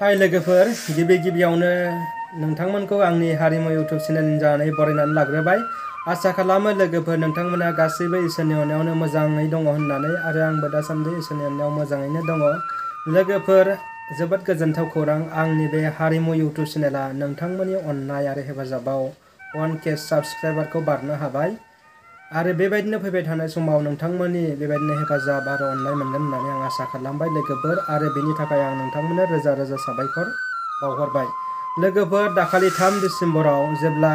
हाय लोगोफोर, गिबियावनो नोंथांमोनखौ आंनि हारिमु इउटिउब चेनेलनि जानानै बरायनानै लाग्रोबाय। आसा खालामो लोगोफोर नोंथांमोना गासैबो इसोरनि अननायावनो मोजाङै दङ होननानै, आरो आंबो दासान्दि इसोरनि अननायाव मोजाङैनो दङ। लोगोफोर, जोबोद गोजोनथाव खौरां, आंनि बे हारिमु इउटिउब चेनेला नोंथांमोननि अननाय आरो हेफाजाबाव 1K साबस्क्राइबारखौ बारनो हाबाय। आरो बेबायदिनो फैबाय थानाय समाव नोंथांमोननि बेबायदिनो हेफाजाब आरो अननाय मोनगोन होननानै आं आसा खालामबाय लोगोफोर, आरो बेनि थाखाय आं नोंथांमोननो रोजा रोजा साबायखर बावहरबाय। लोगोफोर, दाखालि 3 डिसेम्बराव जेब्ला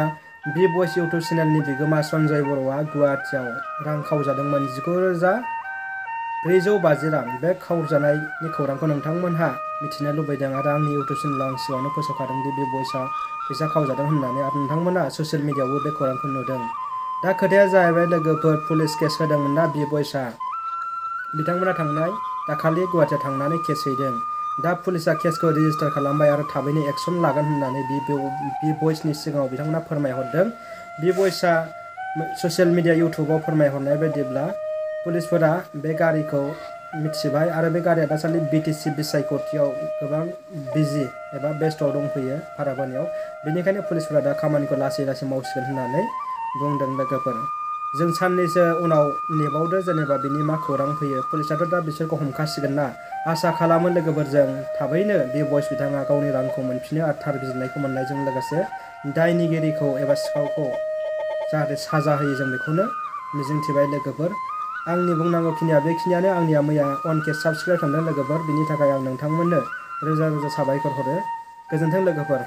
बि भइस इउटिउब चेनेलनि बिगोमा सन्जय बर'आ गुवाहाटियाव रां खावजादोंमोन 19,450 रां, बे खावजानायनि खौरांखौ नोंथांमोनहा मिथिनो लुबैदों, आरो आंनि इउटिउब चेनेलाव आं सिगाङावनो फोसावखादों दि बि भइसआ फैसा खावजादों होननानै, आरो नोंथांमोना ससियेल मिडियायावबो बे खौरांखौ नुदों। दा खोथाया जाहैबाय लोगोफोर, पुलिस केस होदोंमोन ना बि भइसआ, बिथांमोना दाखालि गुवाहाटियाव थांनानै केस हैदों। दा पुलिसा केसखौ रेजिस्टार खालामबाय आरो थाबैनो एक्सन लागोन होननानै बि भइसनि सिगाङाव बिथांमोना फोरमायहरदों। बि भइसआ ससियेल मिडिया इउटिउबाव फोरमायहरनाय बायदिब्ला पुलिसफोरा बे गारिखौ मिथिबाय, आरो बे गारिया दासान्दि बिटिसि बिसायख'थियाव गोबां बिजि एबा बेस्थ'आव दंफैयो भारा बोनायाव, बेनिखायनो पुलिसफोरा दा खामानिखौ लासै लासै मावसिगोन होननानै बुंदों लोगोफोर। जों साननैसो उनाव नेबावदो, जेनेबा बिनि मा खौरां फैयो। पुलिसाथ' दा बिसोरखौ हमखासिगोन ना। आसा खालामो लोगोफोर जों थाबैनो बि भइस बिथाङा गावनि रांखौ मोनफिनो, आरो थार बिजिरनायखौ मोननायजों लोगोसे दायनिगिरिखौ एबा सिखावखौ जाहाथे साजा होयो, जों बेखौनो मिजिंथिबाय लोगोफोर। आंनि बुंनांगौखिनिया बेखिनियानो। आंनिया मैया 1K साबस्क्राइब थांदों लोगोफोर, बिनि थाखाय आं नोंथांमोननो रोजा रोजा साबायखर हरो। गोजोन्थों लोगोफोर।